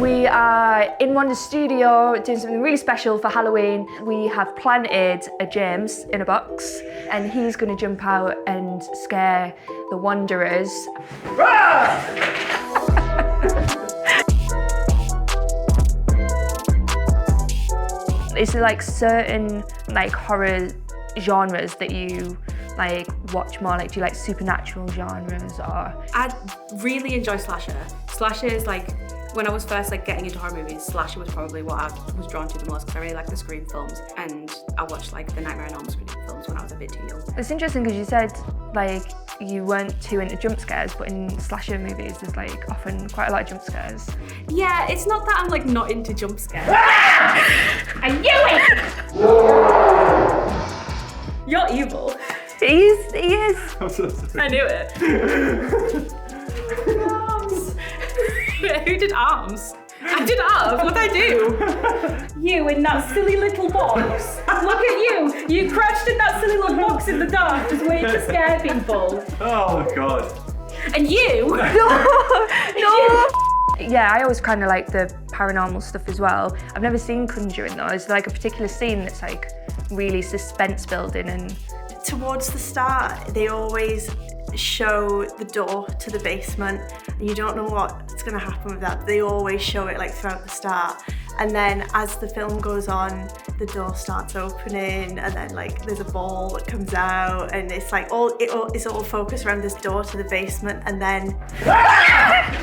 We are in Wander's studio doing something really special for Halloween. We have planted a James in a box and he's going to jump out and scare the Wanderers. Is there like certain like horror genres that you like watch more? Like, do you like supernatural genres or? I really enjoy slasher. Slasher is like, when I was first like getting into horror movies, slasher was probably what I was drawn to the most because I really like the Scream films, and I watched like the Nightmare on Elm Street films when I was a bit too young. It's interesting because you said like you weren't too into jump scares, but in slasher movies there's like often quite a lot of jump scares. Yeah, it's not that I'm like not into jump scares. I knew it! You're evil. He is. I'm so sorry. I knew it. Arms. Who did arms? I did arms, what'd I do? You in that silly little box. Look at you. You crouched in that silly little box in the dark just waiting to scare people. Oh my god. And you? No. Yeah, I always kind of like the paranormal stuff as well. I've never seen Conjuring though. Is there like a particular scene that's like really suspense building and... Towards the start, they always show the door to the basement and you don't know what's going to happen with that. They always show it like throughout the start, and then as the film goes on the door starts opening and then like there's a ball that comes out and it's like it's all focused around this door to the basement, and then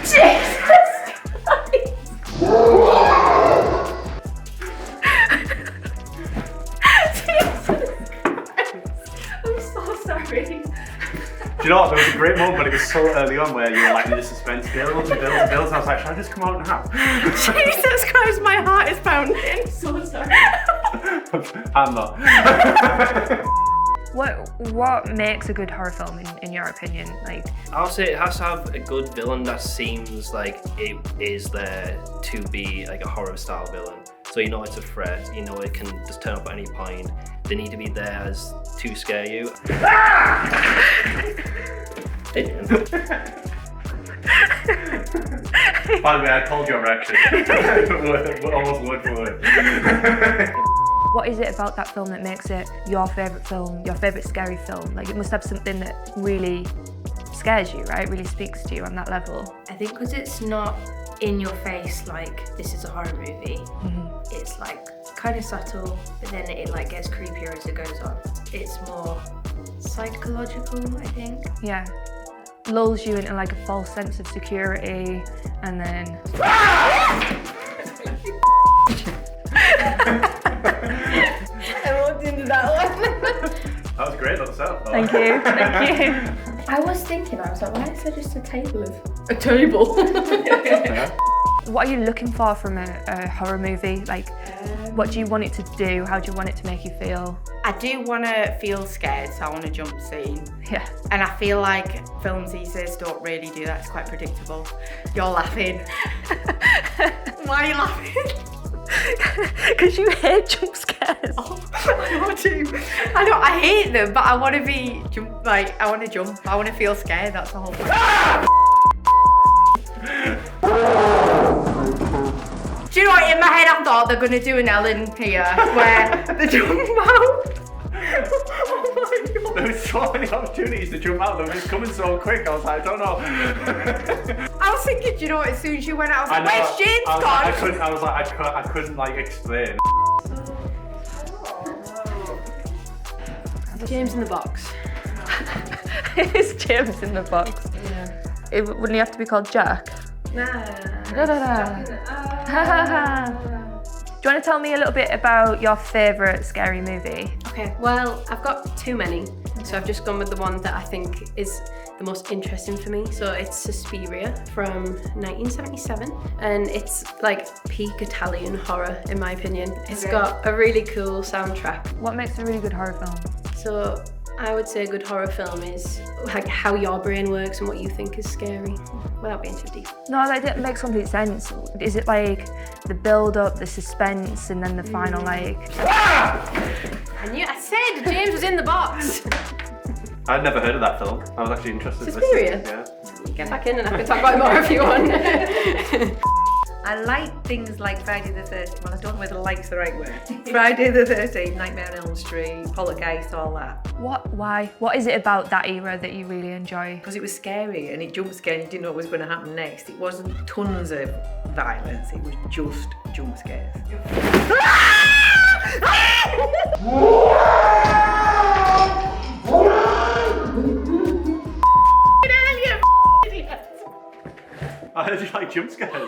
Jesus Christ. Do you know what? There was a great moment, but it was so early on where you were like in the suspense builds and builds and builds, and I was like, should I just come out now? Jesus Christ, my heart is pounding. So sorry. I'm not. What makes a good horror film in your opinion? Like, I'll say it has to have a good villain that seems like it is there to be like a horror style villain. So you know it's a threat, you know it can just turn up at any point. They need to be there as to scare you. By the way, I told you I'm reaction. Almost word for word. what is it about that film that makes it your favourite film, your favourite scary film? Like, it must have something that really scares you, right? Really speaks to you on that level. I think because it's not in your face like this is a horror movie. It's like kind of subtle, but then it like gets creepier as it goes on. It's more psychological, I think. Yeah. Lulls you into like a false sense of security, and then... I walked into that one. That was great, that's it. Thank you, thank you. I was thinking, I was like, why is there just a table of... A table? What are you looking for from a horror movie? Like, what do you want it to do? How do you want it to make you feel? I do want to feel scared, so I want a jump scene. Yeah. And I feel like films these days don't really do that. It's quite predictable. You're laughing. Why are you laughing? Because you hate jump scares. Oh, I do. I hate them, but I want to be I want to jump. I want to feel scared. That's the whole point. Do you know what? In my head, I thought they're gonna do an Ellen here, where they jump out. Oh my god! There was so many opportunities to jump out. They were just coming so quick. I was like, I don't know. I was thinking, do you know what? As soon as you went out, I was like, where's James gone? I couldn't like explain. James in the box. It's James in the box. Yeah. Wouldn't he have to be called Jack? Nah. Da, da, da. Do you want to tell me a little bit about your favourite scary movie? Okay, well, I've got too many, so I've just gone with the one that I think is the most interesting for me. So it's Suspiria from 1977, and it's like peak Italian horror in my opinion. It's got a really cool soundtrack. What makes a really good horror film? So I would say a good horror film is like how your brain works and what you think is scary, without being too deep. No, that makes complete sense. Is it like the build-up, the suspense, and then the final like... I said James was in the box. I'd never heard of that film. I was actually interested in Suspiria? listening. Yeah. Get back in and I can talk about it more if you want. I like things like Friday the 13th. Well, I don't know whether like's the right word. Friday the 13th, Nightmare on Elm Street, Poltergeist, all that. Why? What is it about that era that you really enjoy? Because it was scary and it jump scared. You didn't know what was going to happen next. It wasn't tons of violence. It was just jump scares. I heard you like jump scares.